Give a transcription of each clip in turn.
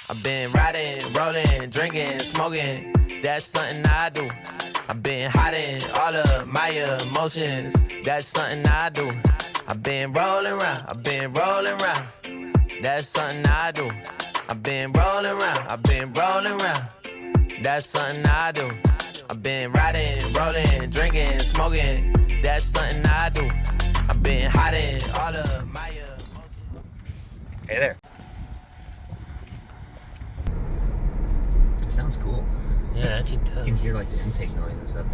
I've been riding, rolling, drinking, smoking. That's something I do. I've been hiding all of my emotions. That's something I do. I've been rolling around. I've been rolling around. That's something I do. I've been rolling around. I've been rolling around. That's something I do. I've been riding, rolling, drinking, smoking. That's something I do. I've been hiding all of my emotions. Hey there. It sounds cool. Yeah, it actually does. You can hear like the intake noise and stuff.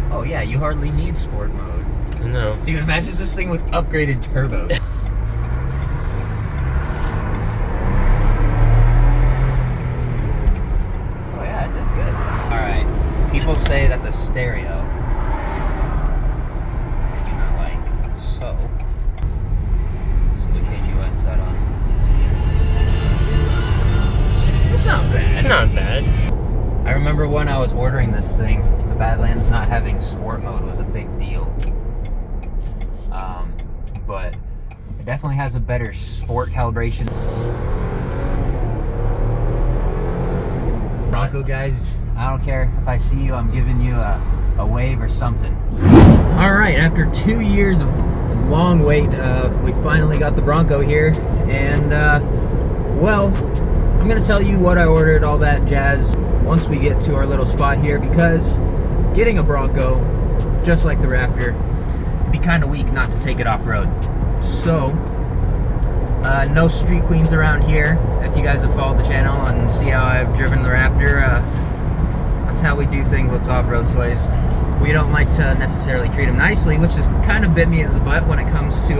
Oh yeah, you hardly need sport mode. No. Dude, imagine this thing with upgraded turbo. Oh yeah, it does good. Alright, people say that the stereo, you know, like so. So the KG1 that on. It's not bad. It's not bad. I remember when I was ordering this thing, the Badlands not having sport mode was a big deal. But it definitely has a better sport calibration. Bronco guys, I don't care if I see you, I'm giving you a wave or something. Alright, after 2 years of long wait, we finally got the Bronco here. And, well, I'm gonna tell you what I ordered, all that jazz, once we get to our little spot here, because getting a Bronco, just like the Raptor, it'd be kind of weak not to take it off-road. So, no street queens around here. If you guys have followed the channel and see how I've driven the Raptor, that's how we do things with off-road toys. We don't like to necessarily treat them nicely, which has kind of bit me in the butt when it comes to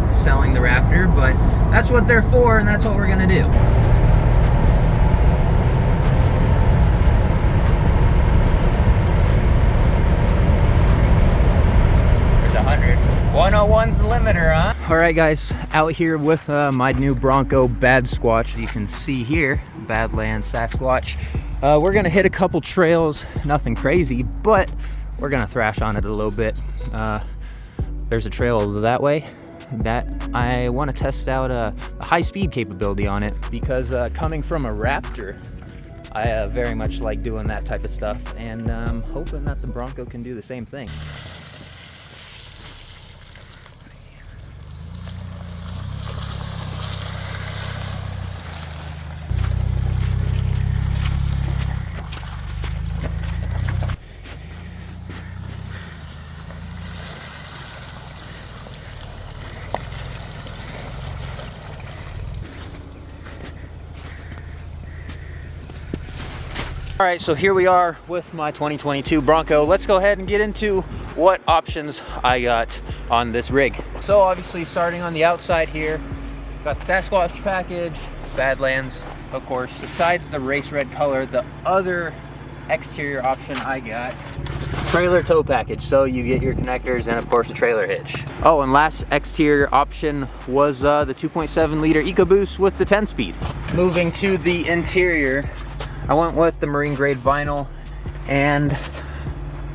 selling the Raptor, but that's what they're for, and that's what we're gonna do. 101's the limiter, huh? All right, guys, out here with my new Bronco Bad Squatch. You can see here, Badlands Sasquatch. We're gonna hit a couple trails, nothing crazy, but we're gonna thrash on it a little bit. There's a trail that way that I want to test out a high-speed capability on it, because coming from a Raptor, I very much like doing that type of stuff, and I'm hoping that the Bronco can do the same thing. All right, so here we are with my 2022 Bronco. Let's go ahead and get into what options I got on this rig. So obviously starting on the outside here, got the Sasquatch package, Badlands, of course. Besides the race red color, the other exterior option I got, trailer tow package. So you get your connectors and of course a trailer hitch. Oh, and last exterior option was the 2.7 liter EcoBoost with the 10-speed. Moving to the interior, I went with the marine grade vinyl and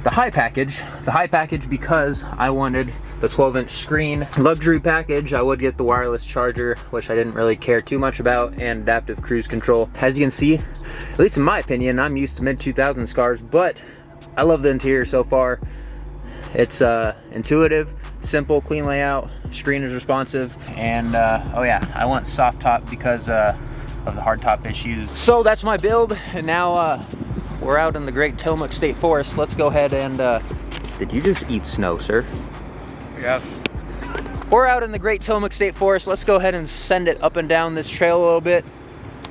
the high package. The high package because I wanted the 12-inch screen. Luxury package, I would get the wireless charger, which I didn't really care too much about, and adaptive cruise control. As you can see, at least in my opinion, I'm used to mid-2000s cars, but I love the interior so far. It's intuitive, simple, clean layout, screen is responsive, and oh yeah, I want soft top because of the hard top issues. So that's my build, and now we're out in the Great Tillamook State Forest. Let's go ahead and did you just eat snow, sir? Yeah. We're out in the Great Tillamook State Forest. Let's go ahead and send it up and down this trail a little bit.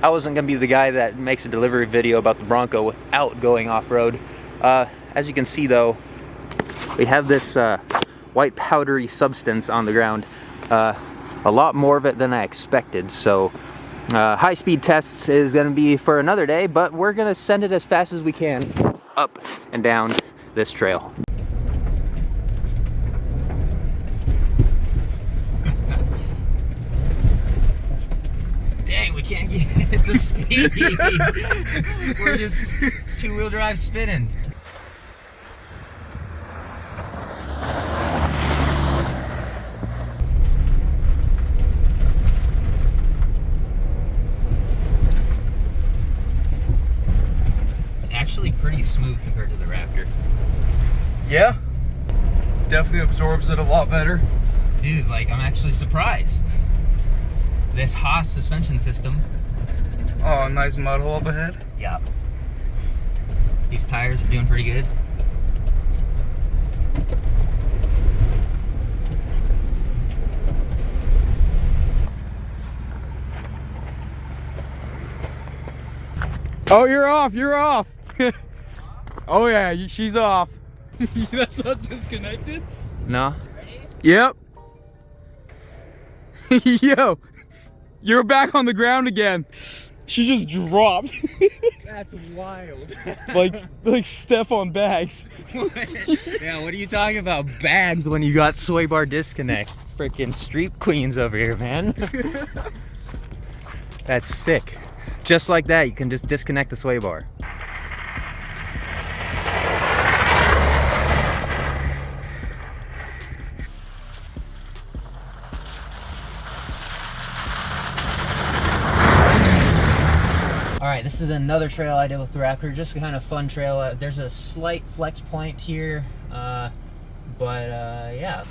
I wasn't gonna be the guy that makes a delivery video about the Bronco without going off-road. As you can see though, we have this white powdery substance on the ground. A lot more of it than I expected, so high-speed test is going to be for another day, but we're going to send it as fast as we can up and down this trail. Dang, we can't get the speed. We're just two-wheel drive spinning. smooth compared to the Raptor. Yeah. Definitely absorbs it a lot better. Dude, like, I'm actually surprised. This Haas suspension system. Oh, a nice mud hole up ahead. Yeah. These tires are doing pretty good. Oh, you're off. You're off. Oh yeah, she's off. That's not disconnected. No. Yep. Yo, you're back on the ground again. She just dropped. That's wild. like Steph on bags. Yeah, what are you talking about? Bags when you got sway bar disconnect. Freaking street queens over here, man. That's sick. Just like that, you can just disconnect the sway bar. Alright, this is another trail I did with the Raptor, just a kind of fun trail. There's a slight flex point here, but yeah.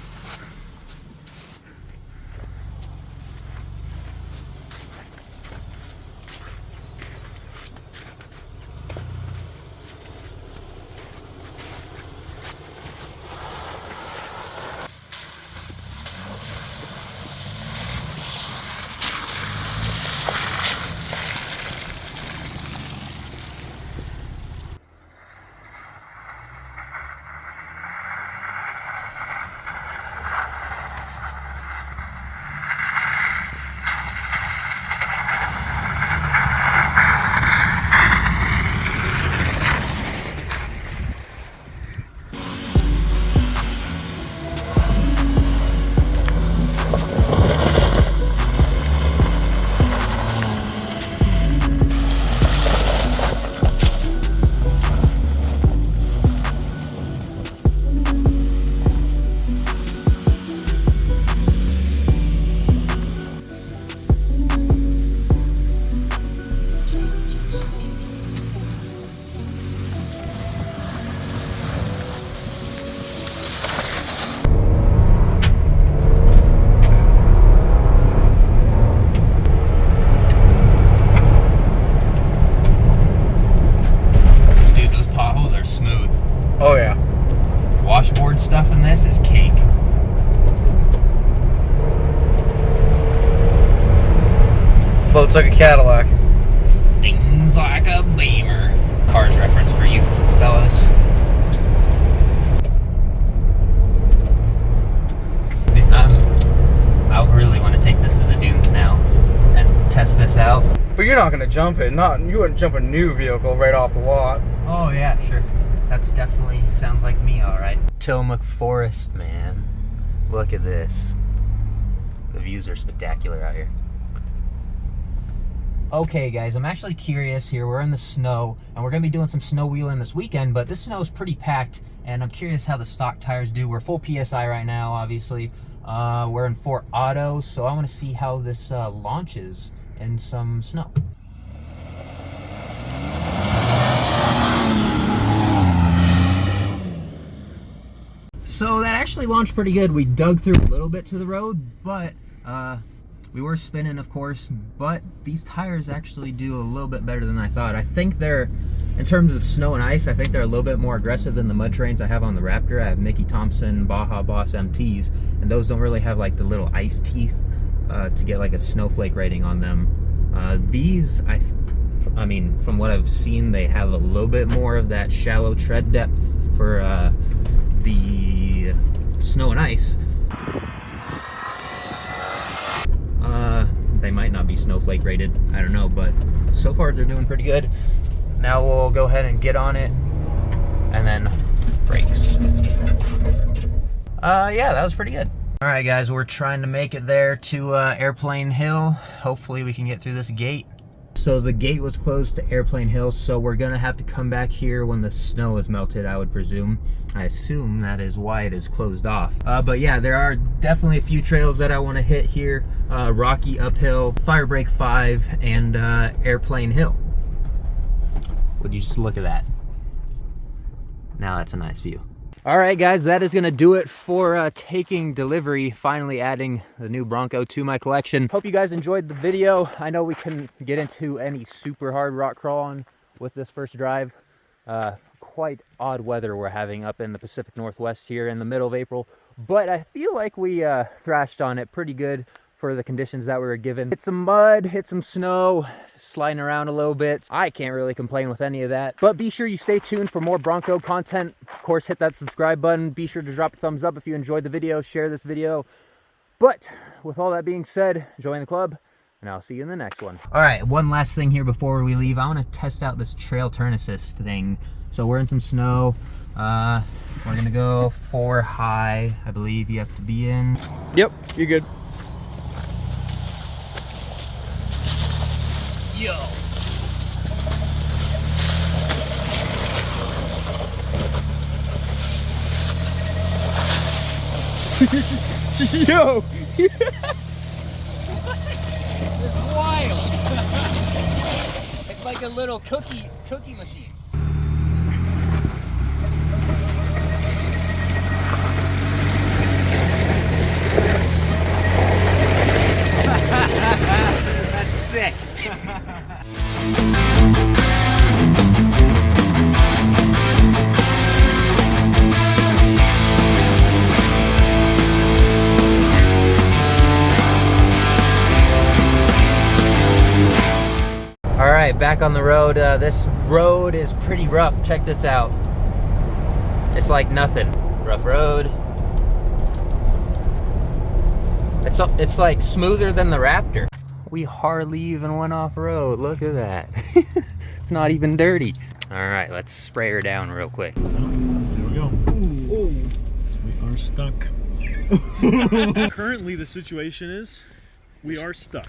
Oh yeah. Washboard stuff in this is cake. Floats like a Cadillac. Stings like a beamer. Cars reference for you fellas. I really want to take this to the dunes now and test this out. But you're not gonna jump it. You wouldn't jump a new vehicle right off the lot. Oh yeah, sure. That's definitely sounds like me, all right. Tillamook Forest, man. Look at this. The views are spectacular out here. Okay, guys, I'm actually curious here. We're in the snow, and we're going to be doing some snow wheeling this weekend, but this snow is pretty packed, and I'm curious how the stock tires do. We're full PSI right now, obviously. We're in Fort Otto, so I want to see how this launches in some snow. So that actually launched pretty good. We dug through a little bit to the road, but we were spinning, of course, but these tires actually do a little bit better than I thought. I think they're, in terms of snow and ice, I think they're a little bit more aggressive than the mud trains I have on the Raptor. I have Mickey Thompson Baja Boss MTs, and those don't really have like the little ice teeth to get like a snowflake rating on them. These, I mean, from what I've seen, they have a little bit more of that shallow tread depth for the snow and ice. They might not be snowflake rated, I don't know, but so far they're doing pretty good. Now we'll go ahead and get on it and then brakes. Yeah, that was pretty good. All right, guys, we're trying to make it there to Airplane Hill. Hopefully we can get through this gate. So the gate was closed to Airplane Hill, so we're gonna have to come back here when the snow is melted, I would presume. I assume that is why it is closed off. But yeah, there are definitely a few trails that I want to hit here. Rocky Uphill, Firebreak 5, and Airplane Hill. Would you just look at that? Now that's a nice view. All right, guys, that is gonna do it for taking delivery, finally adding the new Bronco to my collection. Hope you guys enjoyed the video. I know we couldn't get into any super hard rock crawling with this first drive. Quite odd weather we're having up in the Pacific Northwest here in the middle of April, but I feel like we thrashed on it pretty good for the conditions that we were given. Hit some mud, hit some snow, sliding around a little bit. I can't really complain with any of that, but be sure you stay tuned for more Bronco content. Of course, hit that subscribe button. Be sure to drop a thumbs up if you enjoyed the video, share this video. But with all that being said, join the club, and I'll see you in the next one. All right, one last thing here before we leave. I want to test out this trail turn assist thing. So we're in some snow. We're gonna go 4 high, I believe you have to be in. Yep, you're good. Yo! Yo! It's wild! It's like a little cookie machine. That's sick. All right, back on the road. This road is pretty rough. Check this out. It's like nothing. Rough road. It's like smoother than the Raptor. We hardly even went off road. Look at that. It's not even dirty. All right, let's spray her down real quick. There we go. Ooh. We are stuck. Currently, the situation is we are stuck.